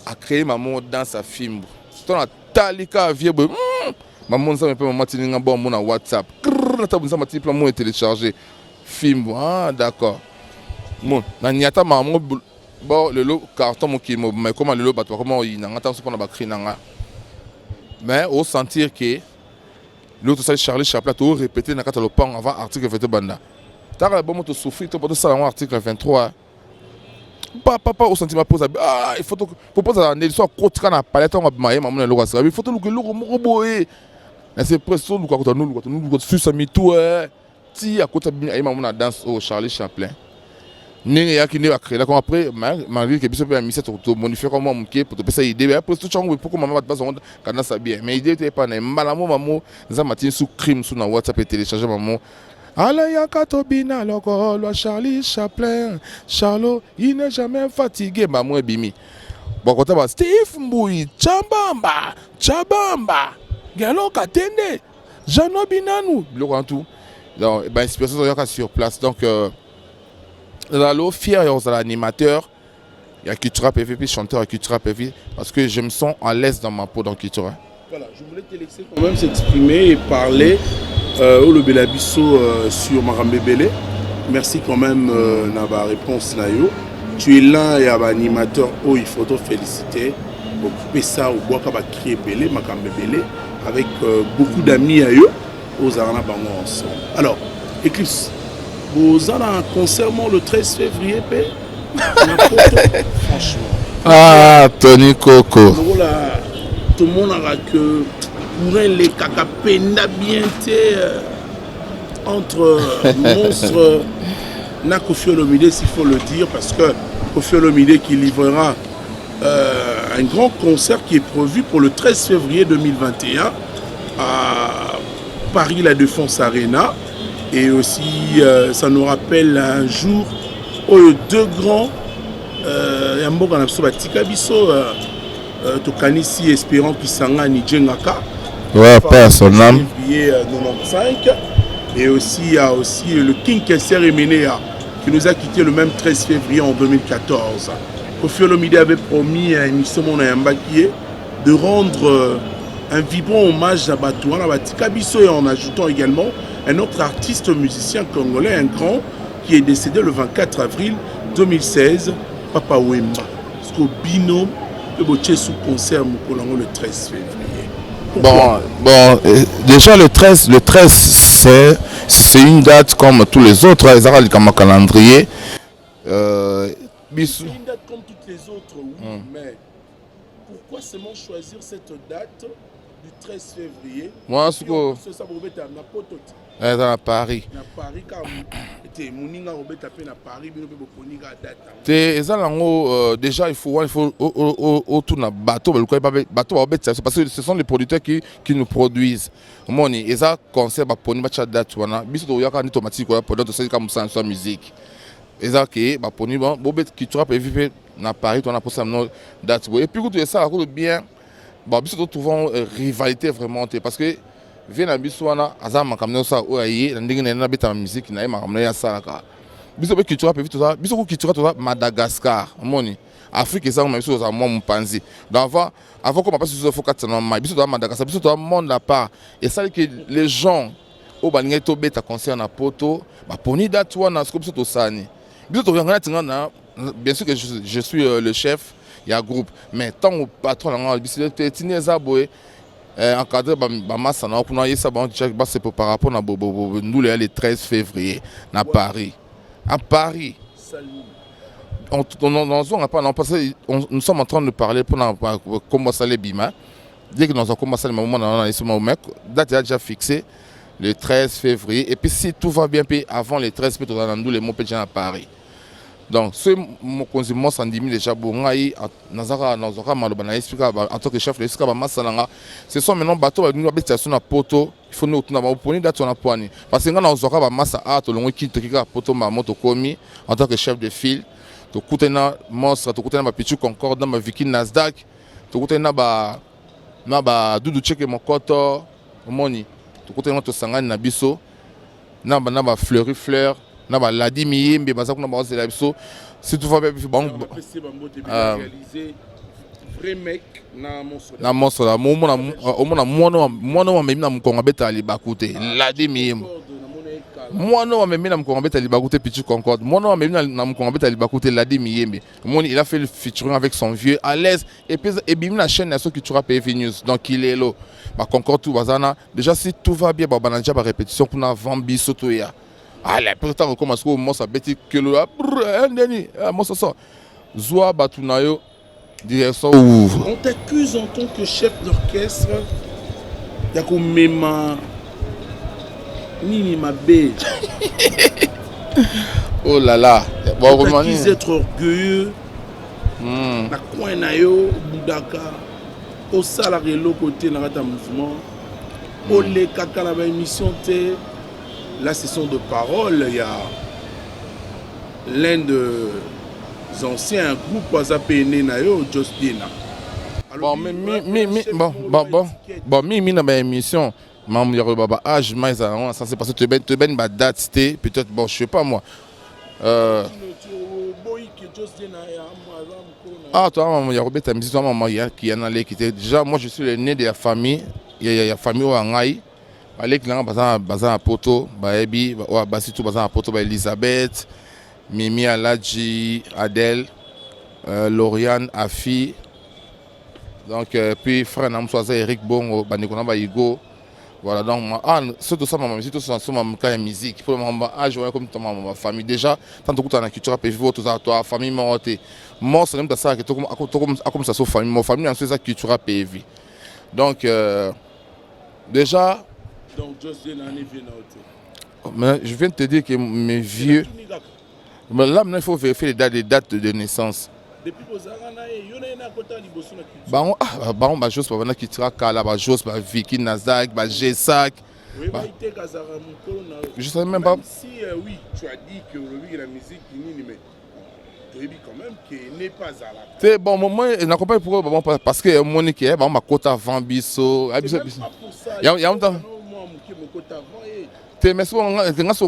a créé maman dans sa film. Ton a talika vieux boy, maman ça me peut maman tininga bon mon WhatsApp. La table ça m'a dit plan mon télécharger film. Ah d'accord. Bon, na niata maman bon le lot carton mon qui mais comment le lot bateau comment il n'a pas on a créé nanga. Mais au sentir que l'autre ça Charlie Chaplin tout répété na kata le pan avant article 22 banda tara bon moto souffrir to ça article 23 papa au sentiment pose il faut propose à ne soit contre na palette on va mailler maman le roi ça il faut que le mo boé c'est presque nous quoi nous sur ça mi tout ti à côté bien maman na danse au Charlie Chaplin ninga yaki ne va créer là comme après malgré que biso pe mi cette auto modifier comme mon qui pour te passer idée après tout chango pour comment va pas on kana ça bien mais idée était pas na malamo maman za matin sous crime sous na WhatsApp et télécharger maman ala yaka tobina loko lo Charlie Chaplin Charlot il n'est jamais fatigué maman bimi bon quand va Steve Mbui Chabamba Galo Katende Jano Binanu le grand tout donc ben inspiration yaka sur place donc là, fier aux animateurs, il y a Cultura PV, chanteur à Cultura PV, parce que je me sens à l'aise dans ma peau dans Cultura. Voilà, je voulais te laisser quand même s'exprimer et parler au le Belabiso sur Marambe Belé. Merci quand même d'avoir réponse Nayo. Tu es là et un animateur, il faut te féliciter. Occuper ça au bois qui créer Belé, Marambe Belé, avec beaucoup d'amis à eux, aux Arana Bango ensemble. Alors, Eclipse. Vous avez un concert le 13 février, franchement. Ah, Tony Coco. Tout le monde a que pour les cacapenda bien entre monstres na Koffi Olomide, s'il faut le dire, parce que Koffi Olomide qui livrera un grand concert qui est prévu pour le 13 février 2021 à Paris La Défense Arena. Et aussi, ça nous rappelle un jour où deux grands, Tokanisi espérant qui s'engage Nijengaka. Ouais, pas son âme. Février 95. Et aussi, il y a aussi le King Kesser Emenea qui nous a quitté le même 13 février en 2014. Koffi Olomide avait promis à Emission Monayambakie de rendre un vibrant hommage à Batouan, à Batikabiso, et en ajoutant également un autre artiste musicien congolais, un grand, qui est décédé le 24 avril 2016, Papa Wemba. Parce qu'au binôme, le Boché sous concert le 13 février. Déjà le 13 c'est une date comme tous les autres, ils ont comme un calendrier. C'est une date comme toutes les autres, oui, mais pourquoi seulement choisir cette date du 13 février? Moi, c'est quoi? C'est ça, vous mettez à Napoto. À Paris. À Paris, car Mouninga Robeta à Paris, déjà il faut autour d'un bateau, parce que ce sont les producteurs qui nous produisent. Moni, et ça concert poni match date wana, biso to yaka ni automatique quoi, pendant c'est comme ça en musique. Et ça qui poni bon, bobet qui tu peux vivre na Paris, on a pour ça non date. Et puis tout ça raconte bien. Bon, biso to trouvons rivalité vraiment parce que vient na biso wana azama kamno ça oyaye na ndenge na beta musique na ma kamno ya ça ka. Biso be culture pe vite ça, biso ko culture to Madagascar, moni. Afrique ça on biso ça moi mpanzi. Donc avant qu'on passe sur focat na ma biso to Madagascar, biso to monde à part et ça que les gens au balinga to beta concert na poto, ba poni date wana ce que biso to sani. Biso to ngana tingana bien sûr que je suis le chef, il y a groupe, mais tant au patron là biso tini za boy encadré par massa na pour ça c'est par rapport à nous le 13 février à Paris. À Paris. Nous sommes en train de parler pour commencer les bima. Dès que nous avons commencé le moment date est déjà fixée le 13 février et puis si tout va bien puis avant le 13 février nous les mots à Paris. Donc, ce consommation s'endimine déjà bongai nazara malobana expliquer en tant que chef de sika masalanga ce sont maintenant bateau nous habitation na poto il faut nous tuna ba poni date na poani parce que ngana ozoka ba masa to longo kito kika poto ma moto komi en tant que chef de file to kutena monstre to kutena ba pichu concorde na ba viking Nasdaq to kutena ba dudu cheke mokoto moni to kutena to sangani na biso na ba fleur na ba ladi miyembe baza kuna ba zela biso si tout va bien bon réaliser vrai mec na monstre la mona wa memi na mkonga beta libakute ladi miyembe mona wa memi na mkonga beta libakute pichu concorde mona wa memi na mkonga beta libakute ladi miyembe moni il a fait le featuring avec son vieux à l'aise et puis et bimi na chaîne naso cultura PV News donc il est là ba concorde tout bazana déjà si tout va bien ba bananja ba répétition kuna vambi soto ya. Allez, peut-être qu'on commence à commencer à bêter que le Zoua Batunayo, direction ouvre. On t'accuse en tant que chef d'orchestre. Il y a comme Mema Nini Mabé. Oh là là. On t'accuse d'être orgueilleux. La coin nayo, Boudaka. Au salarié l'autre côté, dans le mouvement. Au les caca la émission T. La session de parole, il y a l'un des anciens groupes Wazapene Nayo, Justina. Bon, mi na ba émission, mam ya baba âge mais ça c'est parce que tu ben ba date peut-être bon je sais pas moi. Ah toi maman ya robeta musique toi maman ya qui en allait qui était déjà moi je suis le né de la famille, il y a famille Wangai. Alek là bazan à poto baebi basi tout bazan à poto ba Elisabeth Mimi Aladji Adèle Lauriane Afi donc puis frère nam soisa Eric Bongo bandikona ba Igo voilà donc surtout ça maman musique tout ça maman ka musique pour maman âge comme ma famille déjà tant que tu as la culture peut vivre tout ça toi famille morte moi c'est même ça que comme ça so famille ma famille en ça culture PV donc déjà. Donc, mais je viens de te dire que mes vieux. Mais là, maintenant, il faut vérifier les dates de naissance. Depuis que vous avez Jos, qui tira Kala, Jos, Vicky, Nasdaq, G-Sac. Je sais même pas. Si oui, tu as dit que la musique mais tu dis quand même qu'il n'est pas à la. C'est bon, moi, je n'accompagne pas parce que Monique, ma côte avant Bisso. Il y a un temps. Mais souvent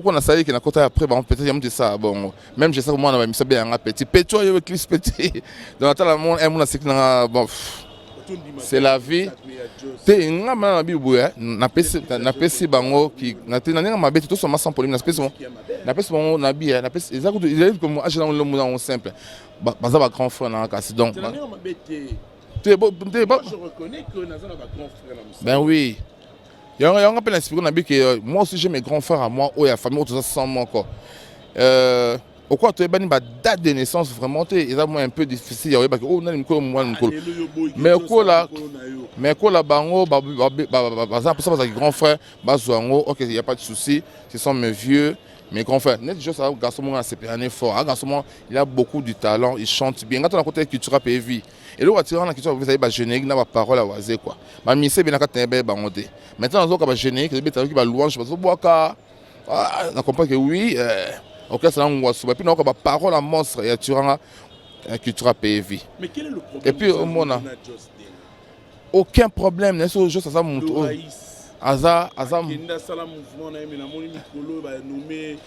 on a ça qui n'a côté après peut-être il y a ça bon même je sais comment on a mis ça bien un petit pétro il clip petit dans la monde est mon bon c'est la vie te nga na bibu na pesi bango qui na te na nga mabeto to so ma sans problème na pesi bon na bia na pesi exactement il est comme agent le monde simple baza ba grand frère na kasi donc Moi, je reconnais que Nazan a un grand frère. Ben oui. Il y a un peu inspiré que moi aussi j'ai mes grands frères à moi, ou à la famille, tout ça sans moi encore. Au quoi tu as une date de naissance vraiment, c'est un peu difficile. Oh, on a une mais au quoi là, bango, ça va grand frère, ok, il n'y a pas de souci, ce sont mes vieux. Mes grands frères, net juste un garçon c'est fort. Un garçon, il a beaucoup de talent, il chante bien. Quand on a côté culture PV, et là on va la culture, vous savez, bah générique, n'a pas parole à oiser quoi. Ma mise bien quand t'es bien bandé. Maintenant on a bah générique, le bétail qui va louange, parce que boaka, on comprend que oui, ok ça on voit souvent. Puis on a bah parole à monstre et tu rends la culture PV. Mais quel est le problème? Et puis au monde, aucun problème, n'est-ce pas juste ça montre. Aza Kinda sala mouvement na yemina moni mikolo ba nommé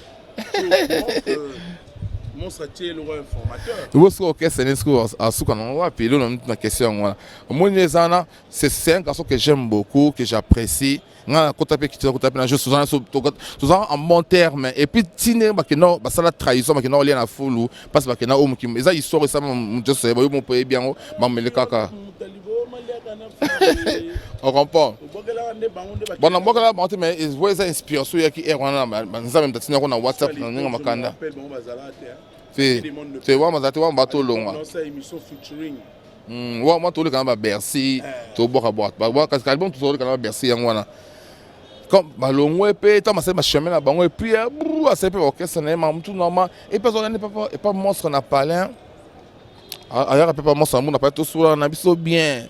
monstre tiel ou informateur. Vous savez que c'est un sous qu'on va puis là on a une question moi. Moi Nezana c'est un garçon que j'aime beaucoup, que j'apprécie. Nga ko tapé qui te tapé na juste souvent en bon terme et puis tiner ba que non ba ça la trahison ba que non lien na foulu parce que na homme qui ça histoire ça je sais ba mon pays bien ba me le kaka. On comprend. Bon, on va là, mais il voit ça inspiration qui est vraiment ça même t'as na WhatsApp na nga makanda. C'est vraiment ça tu bateau long. Non ça émission featuring. Wa moi tout le quand ba Bercy, to boka boîte. Ba parce que album tout le quand ba Bercy yang wana. Comme balongo epé tant ma chemin na bango et puis c'est peu orchestre na ma tout normal et pas on n'est pas monstre na palin. Ailleurs pas monstre on n'a pas tout sur na biso bien.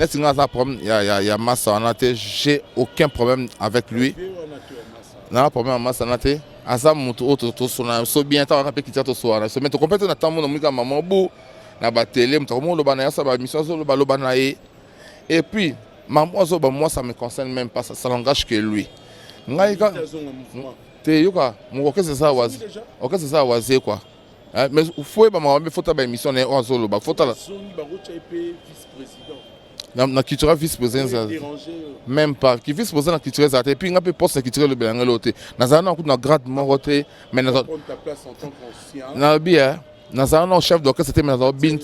Il y a Massa Anaté, j'ai aucun problème avec lui. Non, problème avec Massa Anaté. Asa mutu auto sona so bien ta rappel qui t'a so ana. Se mettre complètement na tambo na mulika maman bu na ba télé, mutu mo lo bana ya sa ba mission so lo bana et puis maman zo ba moi ça me concerne même pas, ça n'engage que lui. Ngaika te yoka mo ko c'est ça wazi. OK c'est ça wazi quoi. Mais il faut ba ma faut ta ba émission na ozo lo ba faut ta la vice-président. Na culture vice-président même pas qui vice-président na culture ça et puis on peut poste culture le belanga loté nazana na grade moroté mais na prendre ta place en tant qu'ancien na bien nazana chef d'orchestre c'était na bint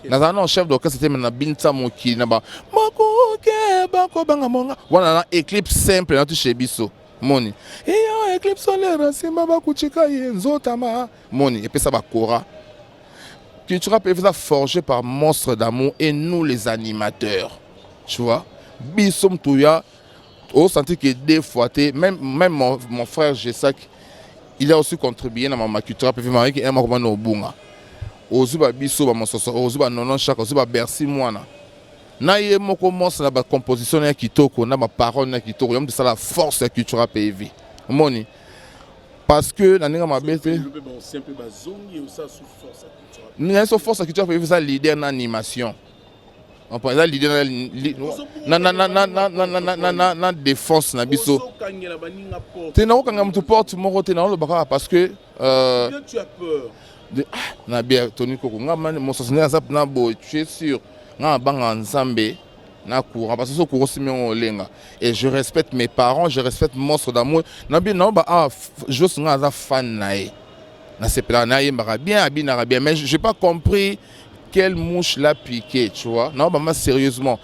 nazana chef d'orchestre c'était na binta moki na ba makoke bako banga monga wana na éclipse simple na tu chez biso moni et yo éclipse solaire simba ba kuchika yenzotama moni et puis ça ba kora. Culture PV forgé par Monstre d'amour et nous les animateurs. Tu vois, Bissom Touya, au senti que des fois, même mon frère Gessak, il a aussi contribué dans ma culture PV qui est un moment au bunga. Ozuba Bissom, mon soso, Ozuba Nonon Chak, Ozuba Bercy Moana. Na ye moko monstre na ba composition na kitoko, na ba parole na kitoko, yom de ça la force de culture PV. Moni. Parce que na ninga mabete c'est un peu bazongi ou ça sous force culture. Nous avons force qui tu as fait ça leader en animation. On peut ça leader na défense na biso. Tu n'as aucun gamme tu portes mon côté dans le bras parce que tu as peur. Na bien Tony Koko ngam mon sosné ça na bo tu es sûr na banga ensemble na courant parce que ce courant c'est mon lenga et je respecte mes parents, je respecte Monstre d'amour. Na bien non ba juste nga fan nae. Na c'est plan nae bien mais j'ai pas compris quelle mouche l'a piqué, tu vois. Non bah sérieusement.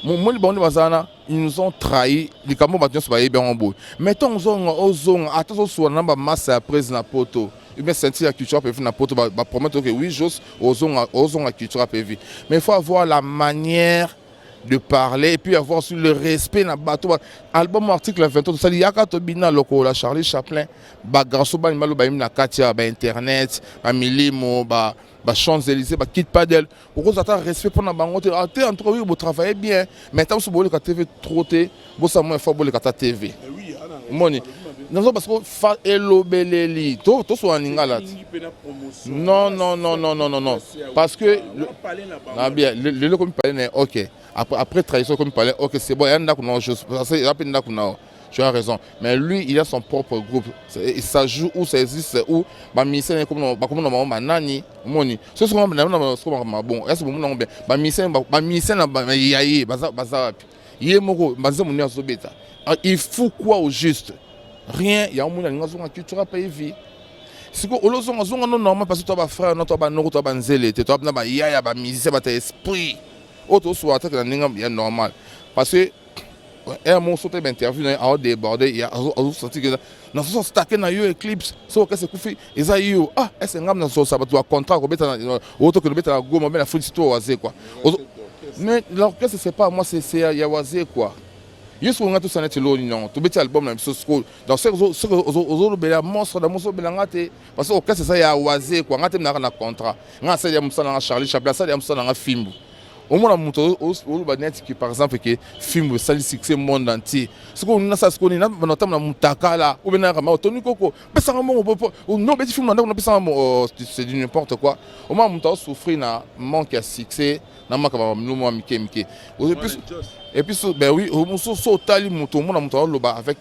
Mon bon bazana, ils nous ont trahi, les camo battions sont bien en bout. Mettons ozong attention sur na ba masse après na poto. Il me sentir la culture PV na poto ba promettre que oui, juste ozong la culture PV. Mais il faut avoir la manière de parler et puis avoir sur le respect na bateau album article 23 ça y a ka to bina loko la Charlie Chaplin ba ganso ba malo ba na katia ba internet ba milimo ba Champs-Élysées ba quitte pas d'elle au cause attend respect pour na bango te entre oui vous travaillez bien mais tant so bo le ka TV troté bo ça moins fort bo le ka TV oui moni non parce que fa elobeleli to so aninga là non parce que na bien le comme parler OK après trahison comme parler OK c'est bon il y a une chose tu as raison mais lui il a son propre groupe et ça joue où ça existe où ba misé comme normalement nani moni ce sont bon est-ce bon non bien ba misé na ba yayi baza yé moko baza moni azobeta il faut quoi au juste rien il y a un monde na culture PV si ko olozonga zonga non normal parce que toi ba frère non toi ba noro toi ba nzele toi na ba yaya ba musicien ba ta esprit autre soit attaque dans est normal parce que un mot sauté interview a débordé il y a sorti que na so stacké na yo Eclipse so que c'est kufi eza yo est-ce ngam na so sabato contrat ko beta auto que beta go mo na foot store wazé quoi mais l'orchestre c'est pas moi c'est ya wazé quoi Juste on a tout ça net lo non tout petit album na biso school donc ce aux bela monstre da monstre bela ngate parce que orchestre ça ya wazé quoi ngate na contrat ngasa ya musala na Charlie Chaplin ça ya musala na film au moins on a net qui par exemple que film sali succès monde entier ce qu'on a ça ce qu'on a notamment na mutaka là ou bien na Tony Coco pesa ngo non petit film na pesa c'est du n'importe quoi au moins muta souffrir na manque à succès na makaba mlumo mike et puis ben oui au moins so tali muto on a muta loba avec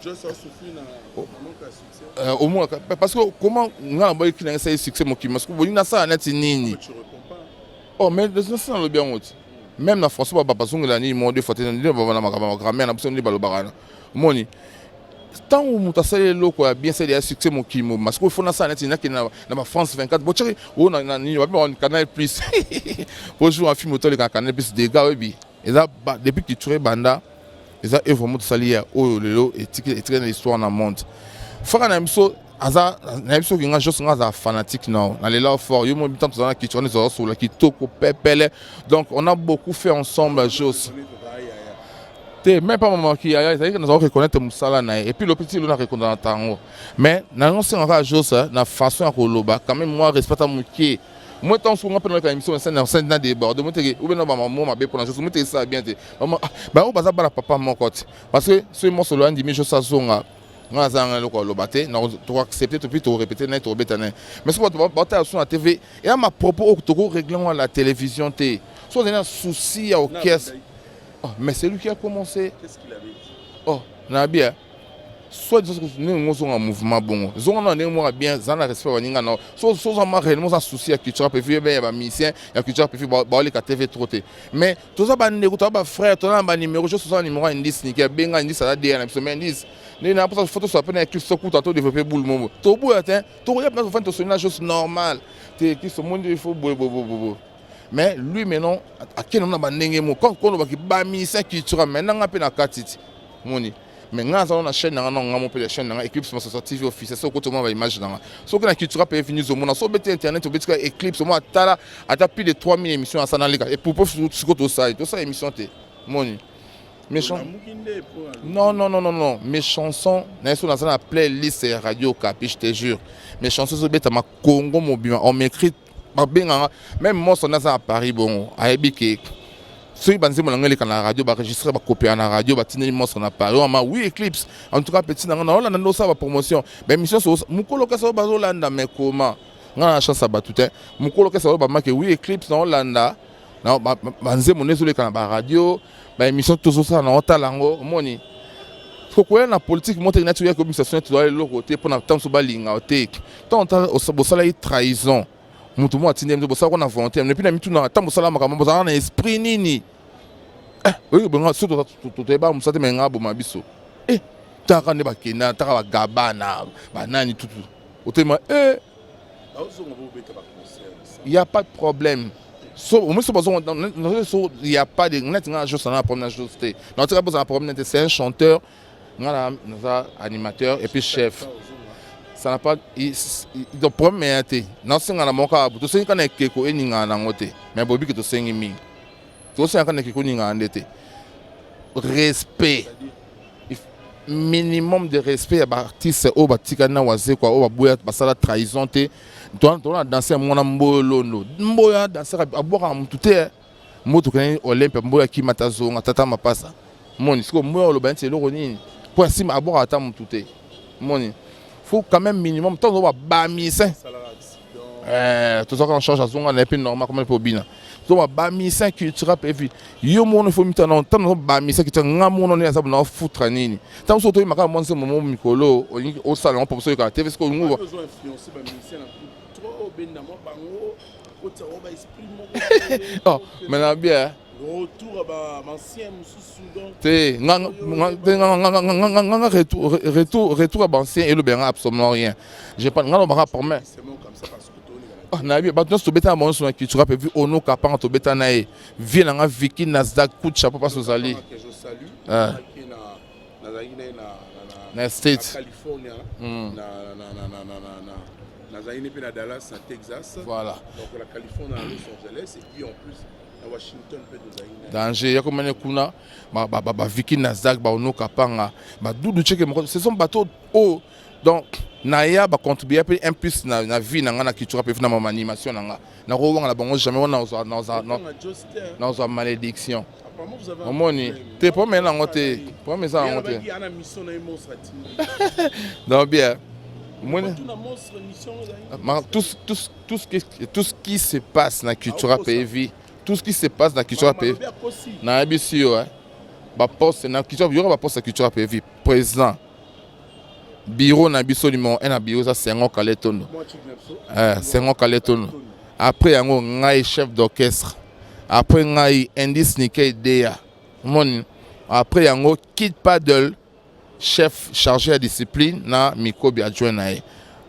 au moins parce que comment ngala boy qui na ça succès mo ki parce que bonina ça net nini oh mais c'est le bien haute même na François papa songa ni mo de foté ni baba na makaba grammaire na biso ni balobana moni tant où mutasale loko ya bien c'est des succès mo kimo parce que faut na ça net na France 24 bo tcheri o na ni ba Canal Plus pour jouer un film auto le Canal Plus des gars oui et là depuis que tu es banda et ça est vraiment salir o lelo et traîner l'histoire na monde fera na biso aza na biso ki nga juste nga fanatique non na les là fort yo mo bitan tozana ki tourner sur la kitoko pepele donc on a beaucoup fait ensemble juste même pas maman qui a ça que nous allons reconnaître musala na et puis le petit on a reconnaître tango mais na non c'est encore juste na façon à koloba quand même moi respecte mon qui moi tant souvent pendant la émission c'est dans des bords de monter ou bien maman ma be pour la chose monter ça bien maman bah on baza para papa mon côté parce que ce moi solo andi mi je ça zonga nga zanga loko lobate na to accepter to puis to répéter na to betane mais ce que tu as sur la TV et à ma propos to régler la télévision te soit un souci à orchestre mais c'est lui qui a commencé. Qu'est-ce qu'il avait dit? Oh na bien soit nous sommes en mouvement bon zona na moi bien zana respect waninga na so ma réellement un souci à culture peut faire ben musicien ya culture peut faire ba les TV trotter mais tout ça ba ndeko to ba frère to na ba numéro je so numéro indice ni ke benga indice à DR na biso mais indice ni na pour photo soit peine équipe so kuta to développer boule momo to bout atteint to rien pas faire to sonner juste normal te qui ce monde il faut bo mais lui maintenant à quel on a ba ndenge mo quand on ba ki ba musicien culture maintenant nga pe na katiti moni mais nga za na chaîne nga mon pe chaîne nga Eclipse mo sorti TV officiel so ko to mo ba image nga so que na culture pe fini zo mona so bete internet o bete Eclipse mo atala ata plus de 3000 émissions à ça dans les et pour tout ça émission te moni non mes chansons na sur la playlist radio Capi je te jure mes chansons so bete ma Congo mobile on m'écrit même moi son à Paris bon à Ebike ceux qui ont été la radio, enregistré, copier à la radio, tenir monstre na Paris. Oui, Eclipse. En tout cas, petit, on a ça promotion. Mais mission, mon coloc ça va Hollanda, mais comment? On a la chance à battre tout. Mon coloc ça va marquer oui, Eclipse dans Hollanda. Non, banze mon sur la radio. Mais mission tout ça dans Otalango, moni. Faut que la politique monte une nature comme ça, tu dois aller l'autre côté pour n'attendre sur balinga au tek. Tant au salaire trahison. Mutu mo atinde mzo bosa ko na volonté mais puis na mitu na tambo sala makambo bosa na esprit nini oui bonga so to ba musate menga bo mabiso ta ka ne ba kena ta ka ba gabana ba nani tutu otema il y a pas de problème so au moins so il y a pas de net nga juste na problème juste non tu as besoin problème c'est un chanteur nga na animateur et puis chef. Ça n'a pas de problème non c'est ngana moka to c'est kana keko eninga na ngote mais bobi que to sengi mi to c'est kana keko ninga ndete respect minimum de respect à artiste au batika na waze kwa o babuya basala trahison te to na danser mona mbolono mboya danser aboka mutute moto kana Olympe mboya ki matazo ngata mapasa moni siko mboya lo banti lo nini pour sima aboka ata mutute moni faut quand même minimum tant on va bamiser tout ça qu'on change à zonga n'est plus normal comme pour bina to va bamiser culture et puis yo mon faut mitana tant on bamiser qui nga mon on est ça na foutre nini tant surtout maka mon c'est mon mikolo au salon pour ça que TV ce qu'on nous besoin influencer bamiser trop benda mo bango ko ta o ba esprit mo oh maintenant bien retour à ancien Soudan. Retour à ancien et le bien absolument rien. J'ai pas ngalo maka promet. C'est bon comme ça parce que nabi ba tous tobeta mon sur la culture pe vu ono kapanga tobeta na e vie na Vicky Nasdaq coup de chapeau pas aux ali que je salue qui na States California na Dallas, na Texas. Voilà. Donc la Californie, à Los Angeles et puis en plus à Washington peut nous danger ya komene kuna ba Vicky Nasdaq ba ono kapanga ba dudu cheke ce sont bateaux haut donc naya ba contribuer un plus na vie na ngana culture pe na ma animation na nga na ko nga la bango jamais on a malédiction omoni te pour mais na ngote pour mais ça ngote donc bien tout ce qui se passe dans la culture pays, tout ce qui se passe dans la culture pays, dans la BCO, bah poste dans la culture, il y aura poste la culture pays président. Bureau na biso numéro 1 na bureau ça c'est un Kaletono. C'est un Kaletono. Après un ngai chef d'orchestre. Après ngai indice Nikkei Idea. Après un Kid Paddle. Chef chargé à discipline na Mikobi adjoint na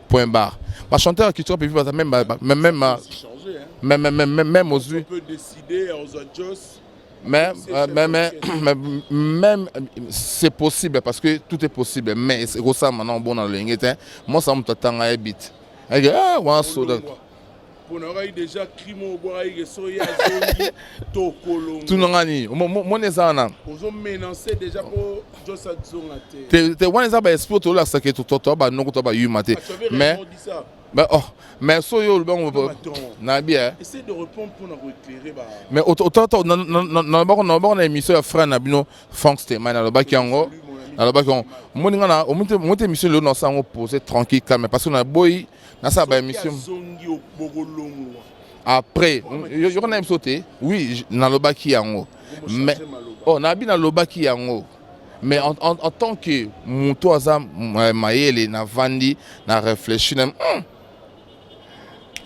point barre. Ma chanteur qui tu peux vivre même aujourd'hui. On peut décider aux adjusts. Même c'est possible parce que tout est possible mais c'est comme ça maintenant bon dans le linguet moi ça me t'attend à habite. Ah ouais soda. On aurait déjà crimo boraï soya to kolongo. Tout nangani mon ezana. Ils ont menacé déjà pour Josa Zonate. Te wana za ba export to la sake to ba no to ba yumate. Mais soyo le bon na bien. Essaye de répondre pour nous éclairer ba. Mais autant na émission ya frère na bino Frank Stein na ba kiango. Na ba kiango. Moninga na monte émission le no sango poser tranquille calme parce que na boy na sa ba émission. Après, il y a un sauté. Oui, na loba ki yango. Mais na bi na loba ki yango. Mais en tant que moto aza maele na vandi na réfléchir na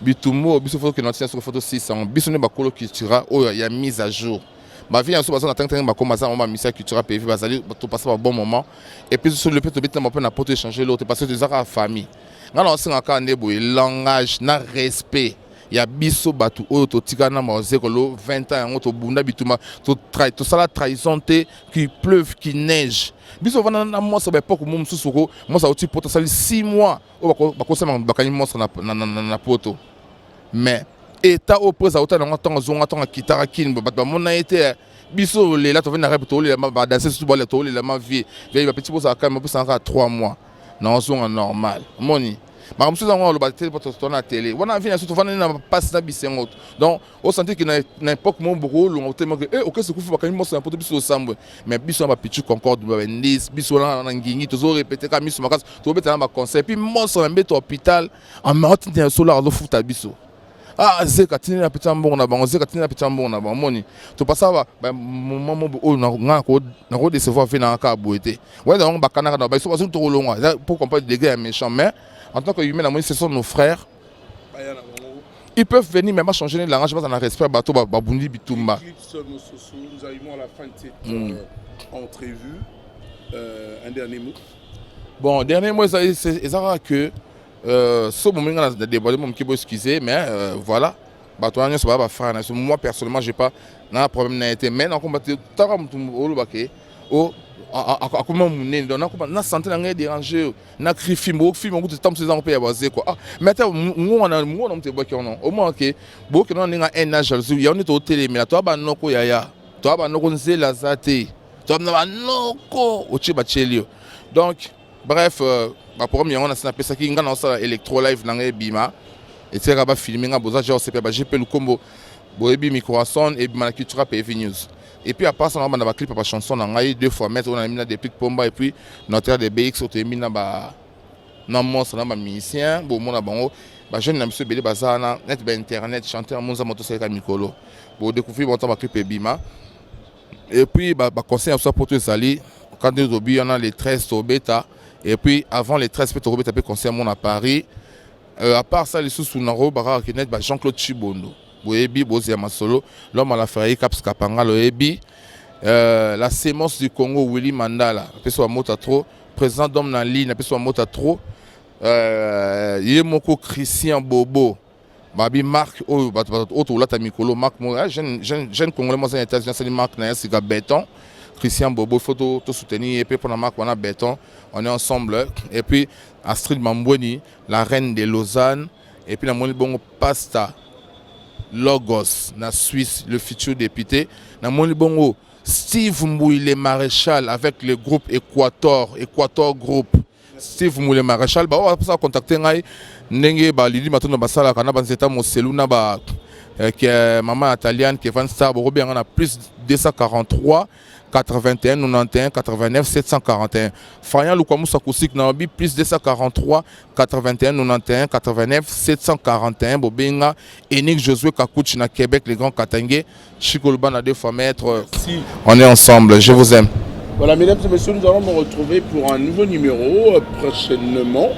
bitumo biso faut que notre sur photo 600 biso ne ba kolo cultura o ya mise à jour. Ma vie en soi ça tant ba commencer on va mise cultura PV bazali to passer un bon moment et puis sur le peut te mettre na porte échanger l'autre parce que des ara famille. Ngana on singa ka ndebo langage na respect. Ya biso batu oyo to tikana mazekolo 20 ans yango to bunda bituma to sala trahison te qui pleuve qui neige biso vana na mosa ba époque mo mususuko mosa oti poto sali 6 mois o bako sema bakani mosa na poto mais état au presa ota na ntango zonga tonga kitara kin ba mona été biso le la to vena rep to le ba danser sur ba le to le ma vie ba petit posa ka mo pesa 3 mois na zonga normal moni. Ma comme ça on le battait pour tourner la télé. On a vu surtout na passe na bisengo. Donc on sentait que na époque mon beaucoup on tellement que OK ce coup faut pas moi c'est un peu biso sambo. Mais biso ba pichu concorde ba ndis biso na ngingi to zo répéter ka miso makas to beta na conseil puis moi so mbeto hôpital en martin de solar do futa biso. Ah zeka tini na pita mbongo na bango zeka tini na pita mbongo na bango moni. To passa ba moment o na ko décevoir fait na ka boité. Ouais donc ba kana na ba so to longa pour comprendre des gars méchants mais en tant que humain, ce sont nos frères. Ils peuvent venir même changer de langage, parce qu'on a respect bateau babundi bitumba. Nous arrivons à la fin de cette entrevue. Un dernier mot. Bon, dernier mot, c'est que ce moment on a dévoilé mon kibo excusé, mais voilà. Bateau on se va faire. Moi personnellement, j'ai pas de problème n'a été mais on combat taram au lobake au à comment monner donc na santé na déranger na cri film ko tam ces ans pe baser quoi ah mais on te boki on au moins que boki on nga un âge il y a on est au télé mais toi ba noko yaya toi ba noko nzela zate toi ba noko o chiba chelio donc bref ba premier on a snapé ça qui nga na ça électro live na bima et c'est ba filmer nga boza genre c'est pas j'ai pe le combo boebi microson et ma culture PV News. Et puis à part ça on a clip par chanson on a 2 fois mettre on a mis des pics pomba et puis notre des BX au mis na ba na monstre na ba musicien bon mon bango ba jeune na monsieur Bélé bazana net ba internet chanteur monza moto c'est ka mikolo bon découvrir bon temps ba clip bima et puis ba conseil à ça pour tous sali quand nous obi on a les 13 au bêta et puis avant les 13 peut au bêta peut conseil mon à Paris à part ça les sous naro bara net ba Jean-Claude Chibondo Boebi Bozia Masolo, l'homme à la Ferrari Caps Kapanga, Loebi, la sémence du Congo, Willy Mandala, Peso Motatro, président d'homme dans ligne, Peso Motatro, Yemoko Christian Bobo, Babi marque auto là tamikolo marque moi jeune congolais moi États-Unis c'est marque na c'est béton Christian Bobo photo tout soutenir et puis pour la marque on a béton on est ensemble et puis Astrid Mambweni la reine de Lausanne et puis la moni bongo pasta Logos na Suisse le futur député na moni bongo Steve Mbouille le maréchal avec le groupe Équateur Group Steve Mbouille le maréchal bah on va ça contacter ngai ndenge ba lidi matondo basala kana banzeta moselu na ba qui est maman italienne qui est Van Star bo bien on a plus 243 81 91 89 741 Fanya Lukamusa Kusik na bi plus 243 81 91 89 741 Bobenga Enik Josué Kakuchi na Québec les grands Katangé Chikoluba na 2 fois maître. On est ensemble, je vous aime. Voilà, mesdames et messieurs, nous allons nous retrouver pour un nouveau numéro prochainement.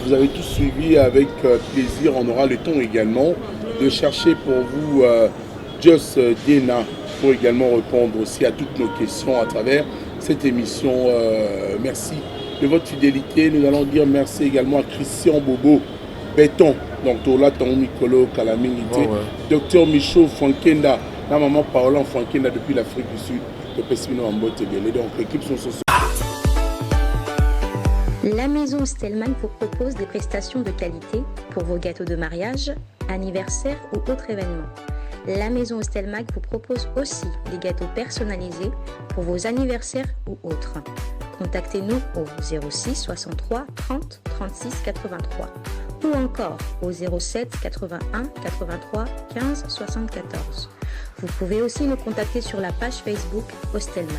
Vous avez tous suivi avec plaisir. On aura le temps également de chercher pour vous Joss Diena pour également répondre aussi à toutes nos questions à travers cette émission. Merci de votre fidélité. Nous allons dire merci également à Christian Bobo Béton. Donc, Tola Ton Mikolo Kalamingité, Docteur Michaud Frankenda, la maman Paola Frankenda depuis l'Afrique du Sud, le Pessimino Ambote Belé. Donc, l'équipe sont ce soir. La maison Stelman vous propose des prestations de qualité pour vos gâteaux de mariage, anniversaire ou autres événements. La maison Stelmac vous propose aussi des gâteaux personnalisés pour vos anniversaires ou autres. Contactez-nous au 06 63 30 36 83 ou encore au 07 81 83 15 74. Vous pouvez aussi nous contacter sur la page Facebook Hostelmac.